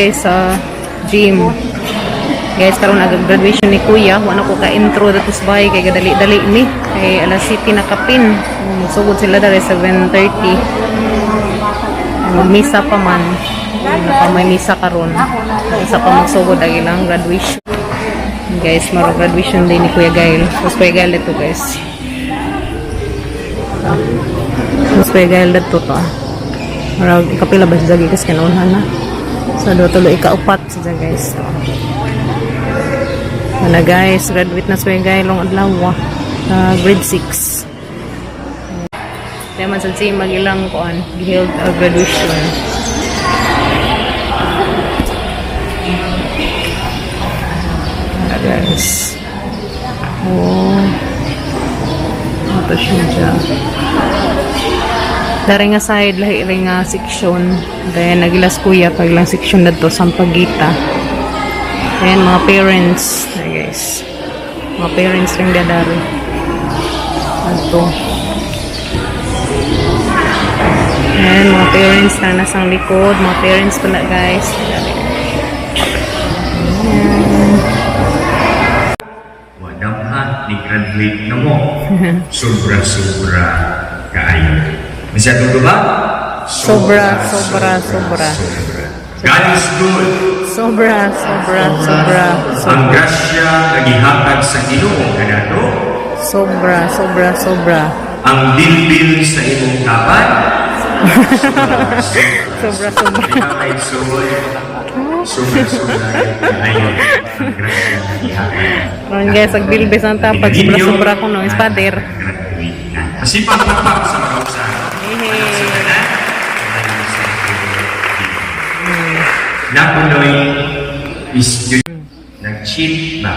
guys sa gym. Guys, karon graduation ni Kuya. Wala ko ka-intro datos bay kay gadali-dali ni. Kay alas 7 na kapin. Magsugod sila dari 7:30. Misa pa man. May misa karon. Isa pa magsugod ang ilang graduation. Guys, maro graduation day ni Kuya Gail. Mas Kuya Gail ito guys. Mas Kuya Gail ito to. Maro ikapila ba siya guys kanunhan na. Sa tuloy ikaupat siya guys. Ano guys, graduate na Kuya Gail long adlaw. Grade 6. Kaya man sa siya magilang kuan, held graduation. Guys. Oh. Ito siya. Dari nga side, lahi rin nga section. Dahil nagilas Kuya, pag ilang section na to, Sampagita. Ayan, mga parents. Ayan, guys. Mga parents rin dadari. Ito. Ayan, mga parents na nasang likod. Mga parents pala, guys. Ayan. Ni-graduate na mo. Sobra-sobra kaayo. Masya ito ba? Sobra. God is good. Sobra. Ang grasya nagihatag sa Ginoo kanato. Sobra. Ang bilbil sa imong kapan. Sobra. Sobra kaayo. Ang grasya nagihatag. Ron guys, ang bilbis ang tapad. Sobra ko no, ispader. Kasi pagpapak sa mga usaha. Napunoy is yun. Nag-cheat ba?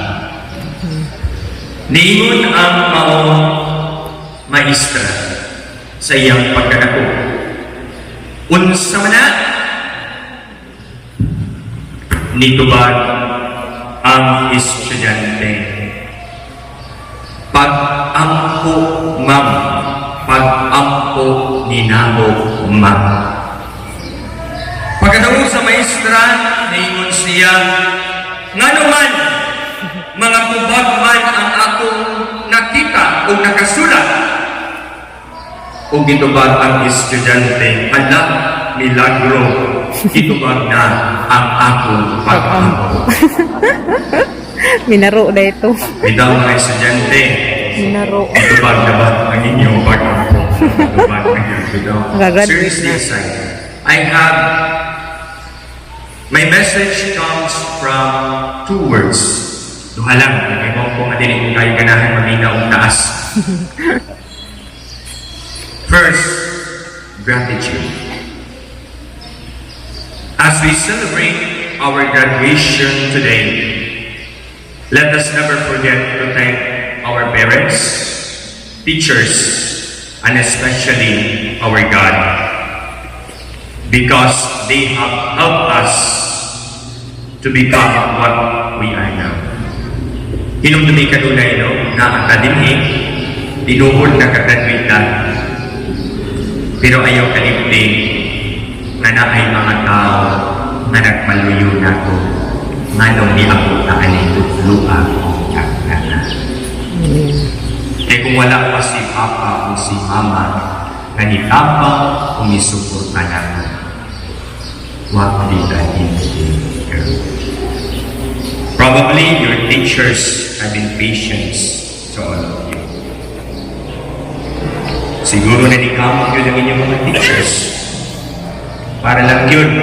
Niingon ang maong maestra sa iyang pagkadako. Unsa man na nitubag ang estudyante. Pag-ampo, ma'am. Pag-ampo, ninamo, ma'am. Pagkatapos sa maestra, naingon siya, nga naman, mga kubag man ang akong nakita o nakasulat. Kung itubag ang estudyante, ala, milagro, itubag na ang akong pag-ampo. Minaro na ito. Bitaw mga estudyante, Minaro. itubag na ba ang inyong pag-ampo? Itubag na yun, bitaw. Seriously, I have, my message comes from two words. Duha lang, kaya mo kung madili kung kayo ganahan mamina o taas. First, gratitude. As we celebrate our graduation today, let us never forget to thank our parents, teachers, and especially our God, because they have helped us to become what we are now. Hinumdumi kanunay, no? Na akademik, tinuod na kagraduate na. Pero ayaw kalipin nga na ay mga tao nga nagmaluyo na ko nga nung di ako nakalilutluan o kakana. Kaya kung wala pa si Papa o si Mama nga ni Papa o misuporta na ko, what did I do? Probably your teachers have been patient to all of you. Siguro na nikamot yun ang inyong mga teachers. Para lang yun,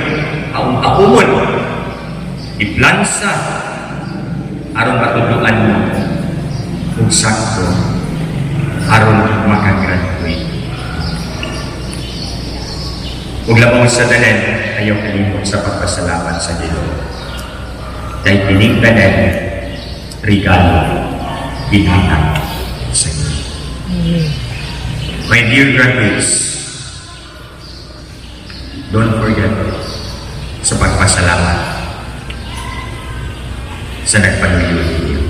aumon, iplansa, aron matuluan mo, kung sakto, aron makagraduate. Huwag lamang sa danan, ayaw kalimot sa pagpasalamat sa Diyos. Dahil pinigdanan, regalo, binatang sa inyo. My dear graduates, don't forget sa pagpasalamat sa nagpanuyo ninyo.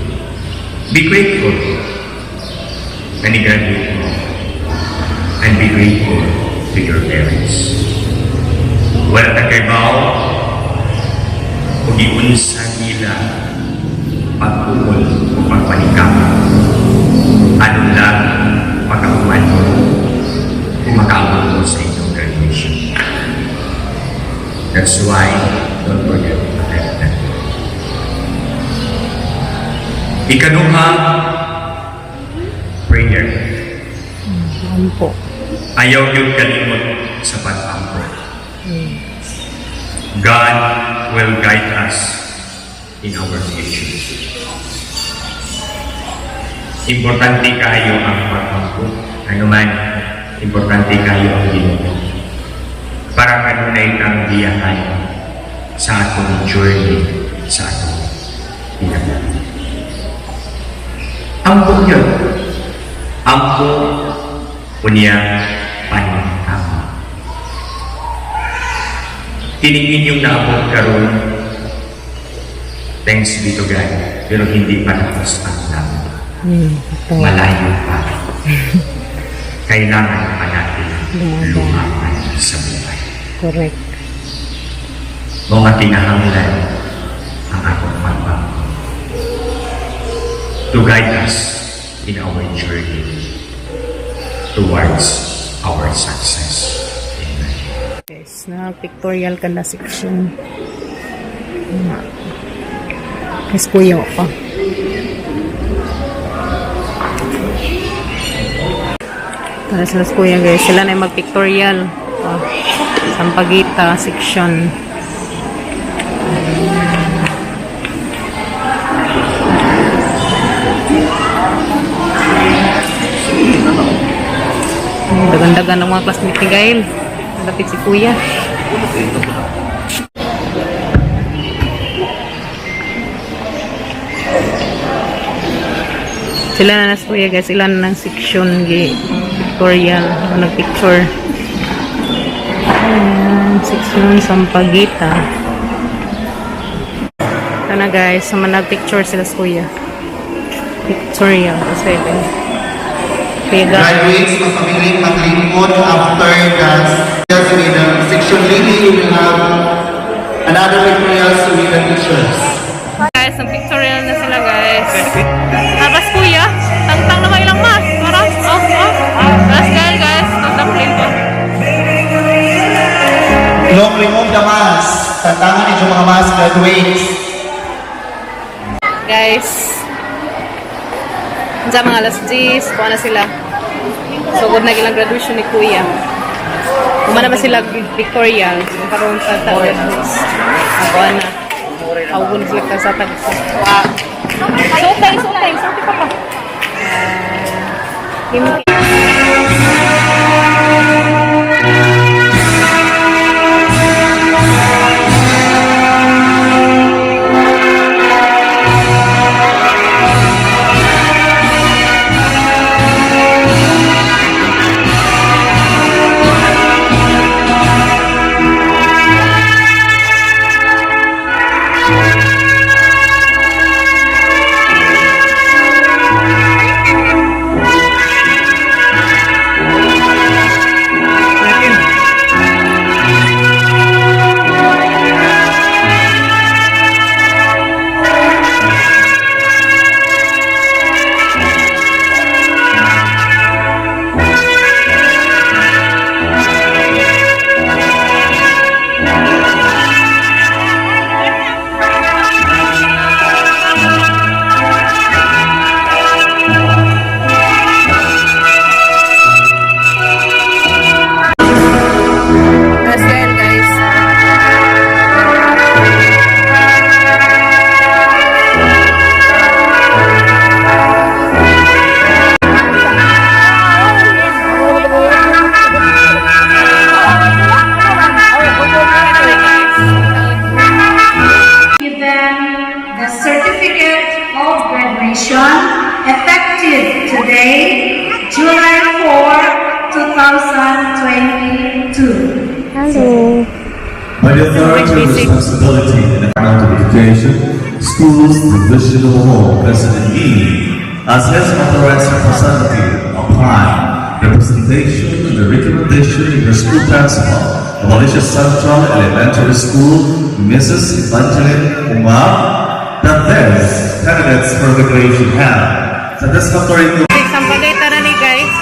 Be grateful na ni-graduate mo and be grateful to your parents. Wala na kayo giunsa nila pagpupol o pagpanikap. Ano lang makauman mo o makaabot mo sa inyong graduation. That's why, don't forget to attend that. Ikaduha, prayer. Ano po? Ayaw yung kalimot sa pag-ampo. God will guide us in our future. Importante kayo ang pag-ampo. Ano man, importante kayo ang Ginoo. Para kanunay kang biyahan sa atong journey sa atong biyahan. Ampo yun. Ampo unya panitama. Tiningin yung naabot karon. Thanks be to God. Pero hindi pa tapos ang laban. Malayo pa. Kailangan pa natin lumaban sa buhay. Correct. Mga kinahanglan ang akong pagbabago to guide us in our journey towards our success. Amen. Guys, na pictorial ka na section. Guys, kuya pa. Para sa kuya guys, sila na yung mag-pictorial. Sampagita section. Dagan-dagan ng mga classmate ni Gail. Nalapit si kuya. Sila na nas kuya guys, sila na ng section pictorial, nag-picture. Ayan, section Sampagita. Ito na guys, sama nag-picture sila sa kuya. Pictorial, kasi ito. Graduates, magpamiling maglingkod after that. Just with the section lady, you will have another pictorial with the teachers. Guys, ang pictorial na sila guys. Tapos kuya, tangtang na ilang mas. Parang, Tapos guys, tangtang ko rin po. Long remove the mask. Tantangan ninyo mga mask graduates. Guys, sa mga alas 10, kuha na sila. Sugod na ilang graduation ni kuya. Kumana ba sila pictorial? Karoon sa graduates. Ako na. Awon sila ka sa tag. Wow. Sukay pa pa. Effective today, July 4, 2022. Hello. By the authority and responsibility in the account of education, schools, division of all President E, as his authorized representative, apply representation and the recommendation in the school principal of Alicia Central Elementary School, Mrs. Evangeline Umar that these candidates for the graduation have satisfactory Sampagay tara ni guys.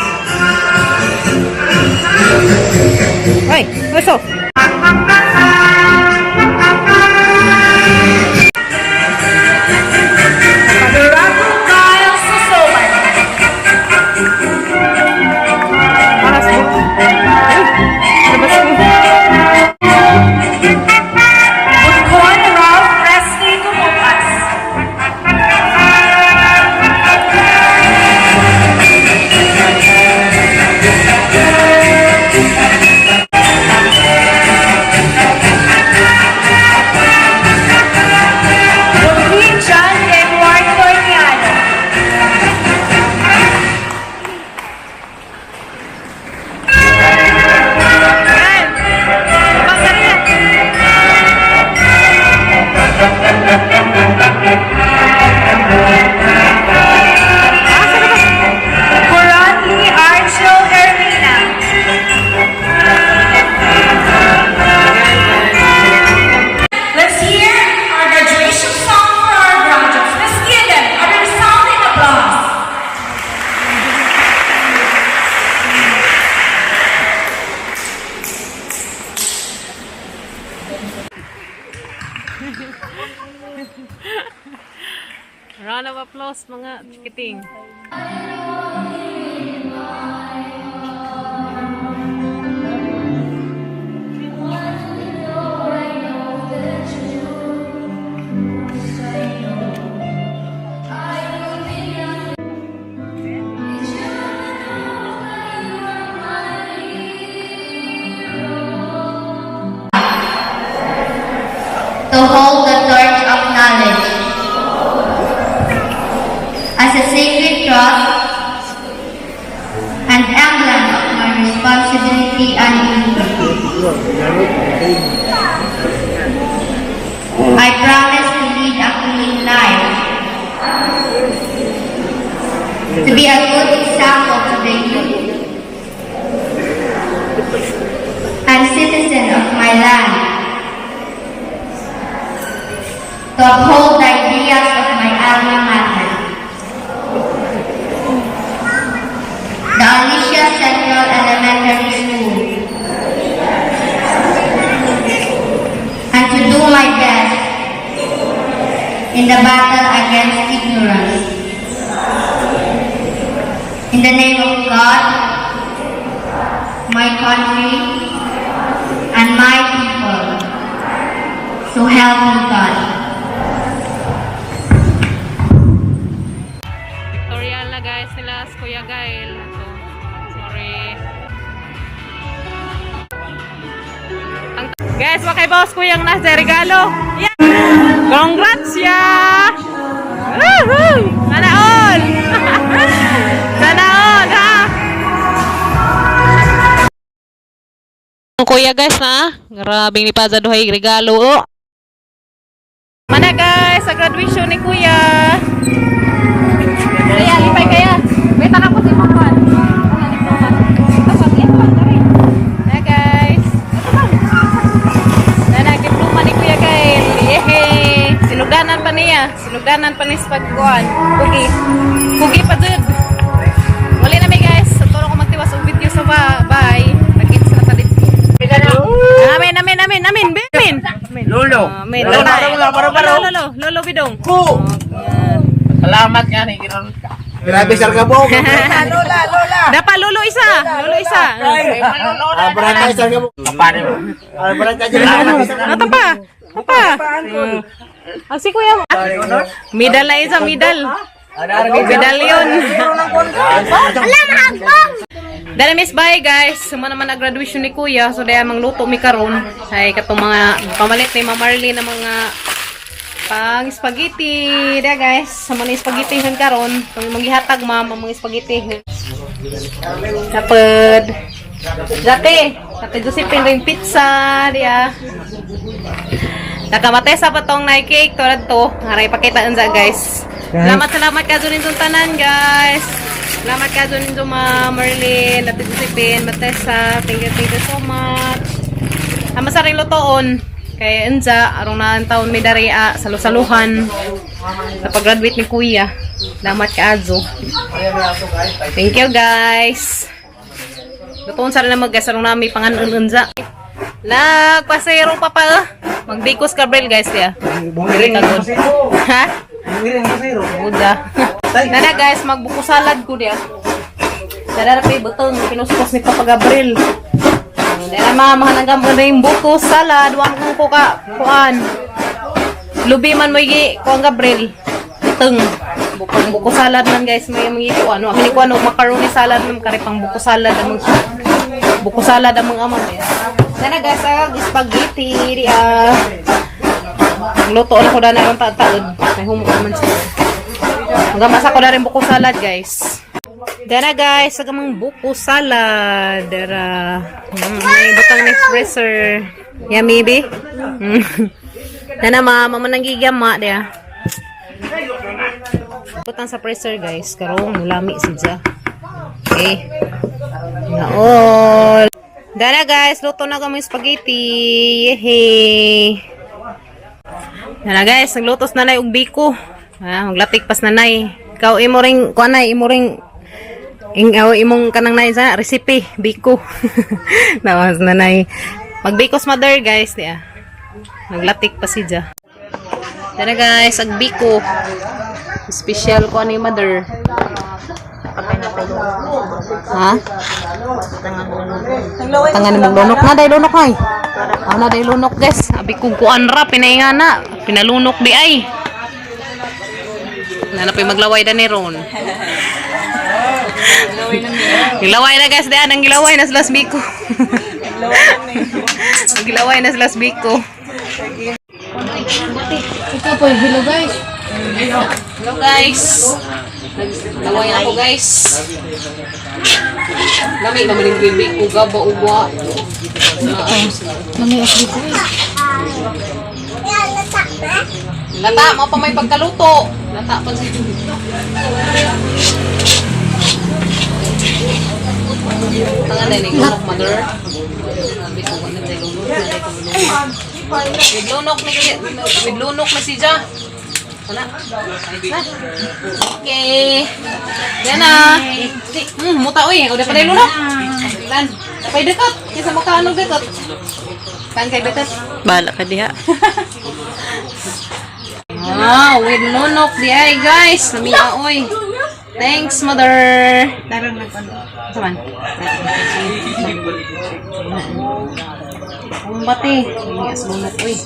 Ay, gusto. Durago Kyle Susoban. Paras mo. Ay, labas mo. Utkoy Ralph Presley Gumupas. Ludwig John Edward Torniano. Yan. Labas na rin. Coran Lee Archel Hermina. Let's hear our graduation song for our graduates. Let's give them a resounding applause. Round of applause mga chikiting. To hold the torch of knowledge as a sacred trust and emblem of my responsibility and duty. I promise to lead a clean life, to be a good example to the youth and citizen of my land, to uphold the ideas of my alma mater, the Alicia Central Elementary School, and to do my best in the battle against ignorance. In the name of God, my country, and my people, so help me God. Tutorial na guys nila sa Kuya Gael. So, sorry. Guys, wakay boss Kuyang nasa regalo. Yeah. Congrats ya! Woohoo! Sana all! Sana all, ha? Ang Kuya guys na, grabing ni Paza duhay regalo. Oh. Mana guys, sa graduation ni Kuya. Kaya, lipay kaya. Wait, ako si Mapan. Na guys. Nagdiploma ni Kuya Gael. Yehey. Sinuganan pa niya. Sinuganan pa ni Spagkuan. Pugi. Pugi pa dud. Wali na mi guys. Turo ko magtiwas og video sa bahay. Nag-its na talit ko. Amin. Lolo. Amin. Lolo bidong. Ko. Salamat nga ni Kiron ka. Grabe sir ka po. Lola. Dapat lolo isa. Barangay sir ka po. Paano? Barangay sir ka po. Ano pa? Apa? Ang si Kuya. Medal na isa, medal. Medalyon. Dahil miss bye guys. Suma naman na graduation ni Kuya. So dahil mangluto mi karon. Ay katong mga pamalit ni Mama Marley na mga pang spaghetti. Dahil guys. Sama ni spaghetti hun karon. Kung maghihatag mga spaghetti. Kapag Dati Josephine ring pizza dia. Nakamatay sa patong na cake tulad to. Haray pakita unsa guys. Salamat ka dun yung tanan guys. Salamat ka dun yung Merlin, Ate Josephine, Matessa. Thank you so much. Ama sa ring lutoon. Kaya unsa arong na taon may dari salusaluhan sa pag-graduate ni Kuya. Damat ka azo. Thank you guys. Lutuon sa rin na guys arong nami panganununza. Nagpasero pa pa. Magbikos Gabriel guys ya. Diri ka good. Ha? Uda. Nana guys magbuko salad ko dia. Dara pa butong pinuspos ni Papa Gabriel. Dahil mga nagambon na yung buko, salad, wang ko ka, kuan. Lubi man mo yung kuan Gabriel. Iteng. Buko salad man guys, may mga kuan. Kini kuan, macaroni salad, may karipang buko salad. Buko salad ang mga amam. Sana guys, spaghetti. Luto na ko na ng taon. May humuk naman siya. Magamasa ko na rin buko salad guys. Dara guys, agamang buko salad. Dara. May butang ni freezer. Yummy be. Dana mama nang gigama dia. Butang sa freezer guys, karong mulami siya. Okay. Naol. Dara guys, luto na kami spaghetti. Yehey. Dara guys, naglutos na nay og biko. Maglatik pas na nay. Ikaw imo ring kuanay, imo ring imong kanang nay sa recipe biko. Nawas na nay. Magbikos mother guys dia. Naglatik pa siya. Dara guys, ag biko. Special ko ni mother. Ha? Tangan mo lunok na day lunok ay. Na day lunok guys. Abi kung kuan ra pinayngana, pinalunok di ay. Nanapay maglaway da ni ron. Gilaway na guys, daan ang gilaway na sa biko. Gilaway na sa biko. Ito po, hello guys. Hello guys. Gilaway na ako guys. Lami naman yung biko, gaba, uwa. Lami ang biko eh. Lata, mo pa may pagkaluto. Lata pa si tangan na ni lunok mother. Sabi ko ano tay lunok. With lunok na si Ja. Wala. Okay. Dana. Muta oy, udah pa day lunok. Dan, pay dekat. Kisa makaano dekat. Kan kay dekat. Bala ka diha. With lunok di ay guys. Namiya oy. Thanks, mother. Darang na pa. Saman. Kumbati. Ini aslunok oy.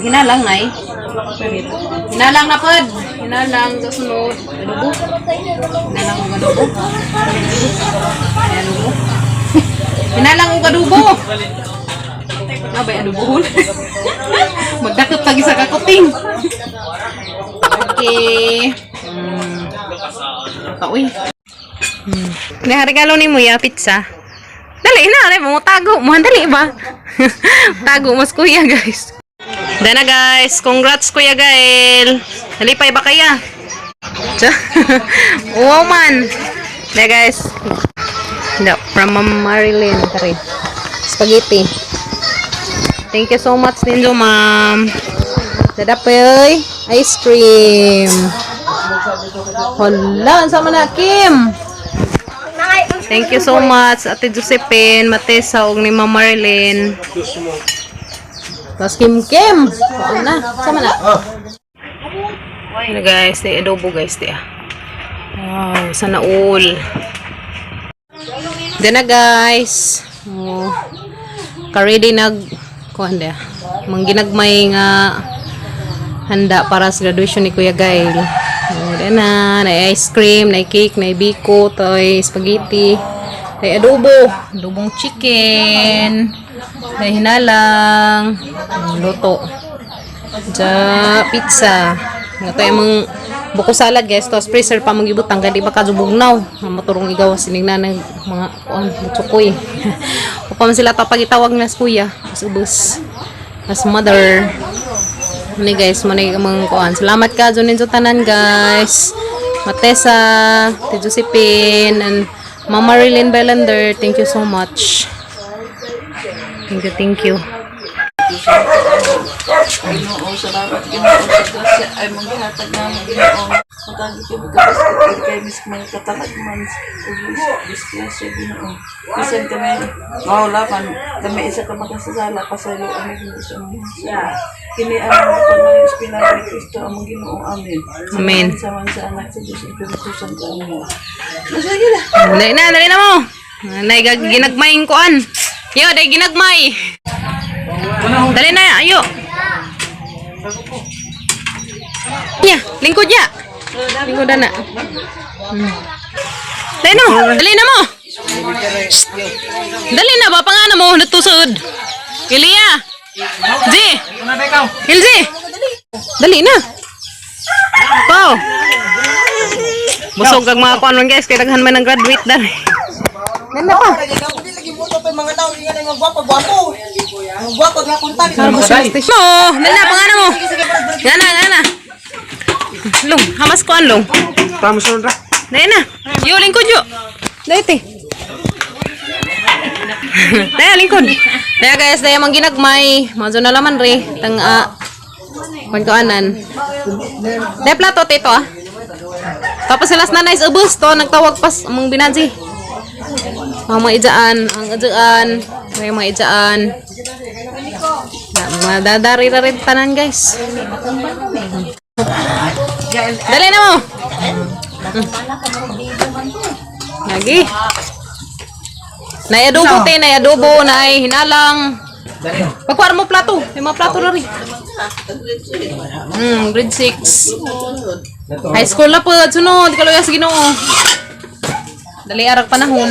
Ginalang nay. Ginalang na pod. Ginalang sa sunod. Adubo. Ginalang og adubo. Adubo. Ginalang og adubo. Abay adubo. Magdakop lagi sa kakuting. Okay. Uy. Regalo ni mo ya pizza. Dali na, aray mo tago mo, dali ba? Tago mas kuya guys. Dana guys, congrats Kuya Gael. Nalipay ba kaya? Wow man. Dana guys. From Ma'am Marilyn, tari. Spaghetti. Thank you so much din ma'am. Dadapoy, ice cream. Hala, sama na Kim. Thank you so much Ate Josephine, Matesa ug ni Ma'am Marilyn. Tapos Kim. Oo na, sama na. Ano guys, di adobo guys di. Wow, sana all. Dana guys. Oh. Ka-ready kuan dia. Mangginagmay nga handa para sa graduation ni Kuya Gael. Na ice cream, na cake, na biko, toy spaghetti, na adobong chicken, na hinalang, luto, ja pizza. Ito yung buko salad guys, tapos freezer pa magibutang, kaya di ba kazubugnaw, maturong igawas sinigna ng mga tsukoy. Upang sila tapagitawag na sa kuya, as ubus, as mother. Mani guys, mani mga kuan. Salamat ka dyan sa tanan guys. Matesa, Ate Josephine, and Mama Marilyn Belander. Thank you so much. Thank you. Ginoo, salamat Ginoo sa grasya ay manggihatag namin Ginoo. Matagi kay magkapaskat kay mis mga katalagman ubus disgrasya Ginoo. Bisan kami mawalapan kami isa ka makasasala pasalo ang hindi sa mga. Kini ang mga ng Espinato ni Cristo ang Ginoo. Amen. Amen. Sa anak sa Diyos Espiritu Santo. Amen. Dali na mo. Nay ginagmaying kuan. Yo, day ginagmay. Dali na, ayo. Ya, lingkod ya. Lingkod na. Dali no, dali na mo. Shh. Dali na ba pangana mo natusod. Ilia. Ji. Ilzi. Dali na. Pau. Busog kag mga kuan guys, kay daghan man ang graduate na. Ganda pa. Mo, dala pangana mo. Gana. Long, hamas ko anlong. Pamusun ra. Dai na. Yo lingkod yo. Dai te. Dai lingkod. Dai guys, dai mang ginagmay. Mazo na laman re tang pagkaanan. Dai plato tito ah. Tapos silas na nice ubus to nagtawag pas among binansi. Mga ijaan, ang ijaan, may mga ijaan. Madadari na rin tanan guys. Dali na mo. Lagi. Nayadubo te, nayadubo, nay hinalang. Pagkuha mo plato, may mga plato na rin. Grade 6. High school na po, sunod, kaluya sa Ginoo. Dali arag panahon.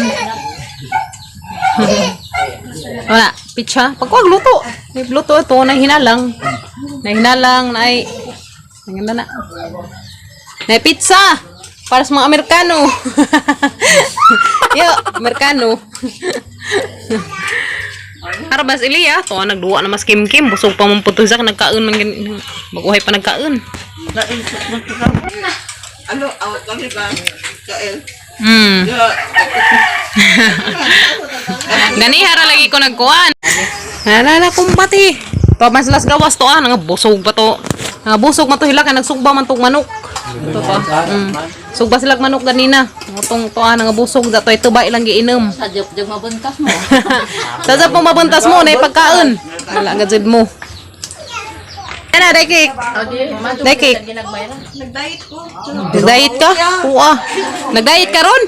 Wala, pizza. Pagkuha luto. May luto ito, nahinalang. Nahinalang, naganda na. May pizza. Para sa mga Amerikano. Yo, Amerikano. Arabas Ilia, to nagduwa na mas kim-kim. Busog pa mong putuzak, nagkaon man mag-uhay pa nagkaon. Ano, awat kami ba? Kael. Gani hara lagi ko nagkuan. Nalala kong pati. Pamas las gawas to nga busog pa to. Nga busog man to hila ka nagsugba man tong manok. Ito to. Sugba sila manok ganina. Ngutong to nga busog dato ito ba ilang giinom. Sajop jug mabuntas mo. Sajop mo mabuntas mo na pagkaon. Wala gajud mo. Ana dai cake. Dai cake. Nag-diet ko. Nag-diet ka? Puwa. Nag-diet ka ron?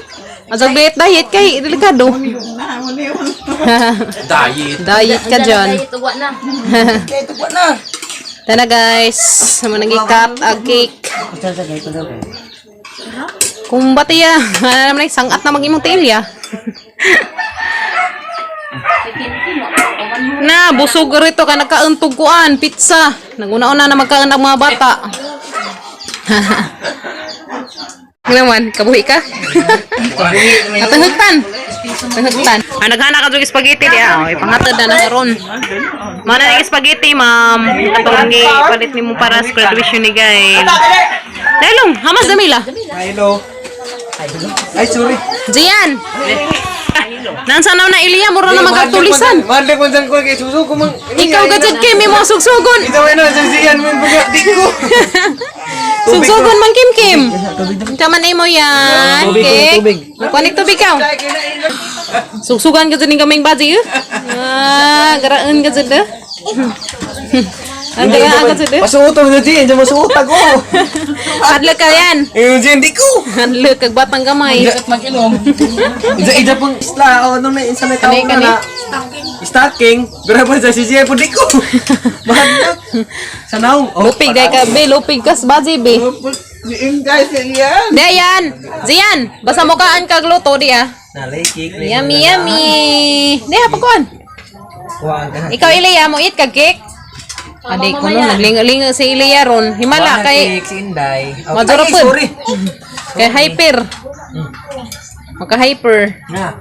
Asag diet kay delikado. Diet ka dyan. Tuwa na. Tana guys, sama nag-cut ang cake. Kung batiya, ano naman sangat na mag-imong tilya. Na, busog rito ka nagkauntog kuan, pizza. Naguna-una na magkaan ang mga bata. Naman, kabuhi ka? Natangagtan. Natangagtan. Naghana ka yung spaghetti diya. Ipangatad na nakaroon. Mana yung spaghetti, ma'am. Katong palit ni mo para sa graduation ni Gail. Dalong, hamas damila. Hello. Ay, sorry. Jian. Nansa na Ilia, mura na magkatulisan. Mande ko dyan ko kay suso ko mang... Ikaw gajad kay may mga sugsugon. Ito ay na, sasiyan mo yung pagkatik ko. Sugsugon man kim-kim. Kaman ay mo yan. Tubig. Kuanik tubig ka. Sugsugan gajad ng kaming baji. Garaan gajad na. Ang garaan gajad na. Masuotong na dyan, dyan masuotag ko. Hadlok ka yan. Yung dyan, di ko. Hadlok, kag batang gamay. Mag-inom. Ija pong isla, o nung na may tao na stocking, berapa sa sisiya po di ko. Mahal Sanaw. Lupig, dahil ka, be. Lupig kas baji, be. Yung guys, yan. Dayan. Zian. Basta mukaan kag luto, di ah. Nalay, cake. Yummy, yummy. Diha, pagkuhan. Ikaw, Ilia, mo eat kag cake. Adik ko no, naglingo-lingo si Ilia ron. Himala, kay... Si Inday. Madurapod. Kay hyper. Maka-hyper. Na.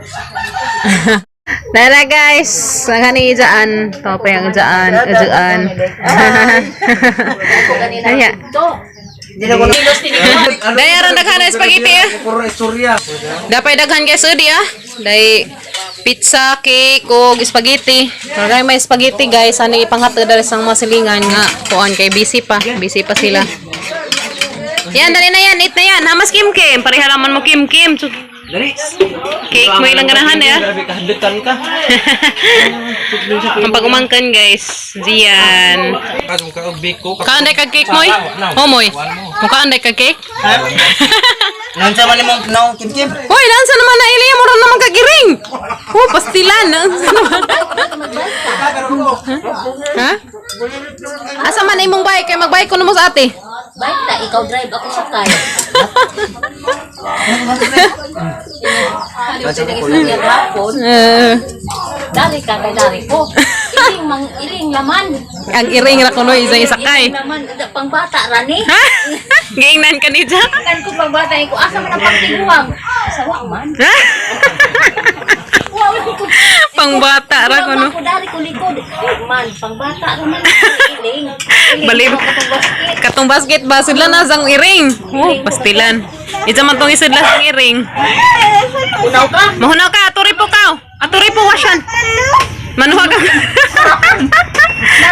Nara guys, ang hani ijaan. Ito pa yung ijaan. Ijaan. Ayan. Dahil ron daghan na spaghetti ah. Puro istorya. Dapay daghan guys udi ah. Dahil Pizza, cake, o spaghetti. Kaya may spaghetti guys, ano ipanghatid dali sang mga silingan nga. Kuan kay busy pa sila. Yan, dali na yan, eat na yan. Hamas Kim Kim, parihalaman mo Kim Kim. So, Dali. cake mo ilang ganahan ya. Grabe ka, hadutan ka. Ang pag-umangkan guys, diyan. Kasong ka biko. Kaanday kag cake moy? Homoy. Mukha anday kag cake? Nansa man mo no, Kim Kim. Hoy, lansa naman na ili mo ron naman kagiring. Oh, pastilan. Nansa naman. Ha? Asa man imong bike kay magbike ko mo sa ate? Bike na, ikaw drive, ako sakay. Dari ka kay dari ko. Iling laman. Ang iring ra kuno isang isakay. Iling laman, pang bata rani. Ha? Giingnan ka ni Jack? Kan ko pang bata ko, asa man ang pagtinuwang. Sawa man. Ha? Pangbata ra kuno. Ako dari ko likod. Man, pang bata ra man. Iling. Balib. Katong basket ba sudlan na sang iring. Oh, pastilan. Isa man tong isudlan sang iring. Unaw ka. Mahunaw ka, aturi po ka. Aturi po wasyan. Manuha ka.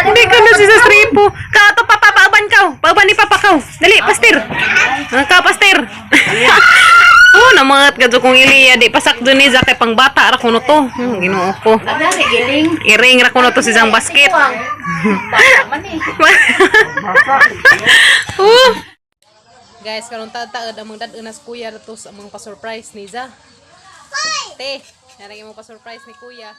Hindi ka na si sa stripo. Ka ato papapauban ka. Pauban ni papa ka. Dali, pastir. Ka pastir. Oh, namangat ka kung iliya di pasak dun ni kay pang bata ra kuno to. Ginoo ko. Dari iling. Iring ra kuno to si sang basket. Bata man eh. Guys, karon tataod ang mga dad-unas kuya to sa mga pa-surprise ni Za. Te, narang imong pa-surprise ni kuya.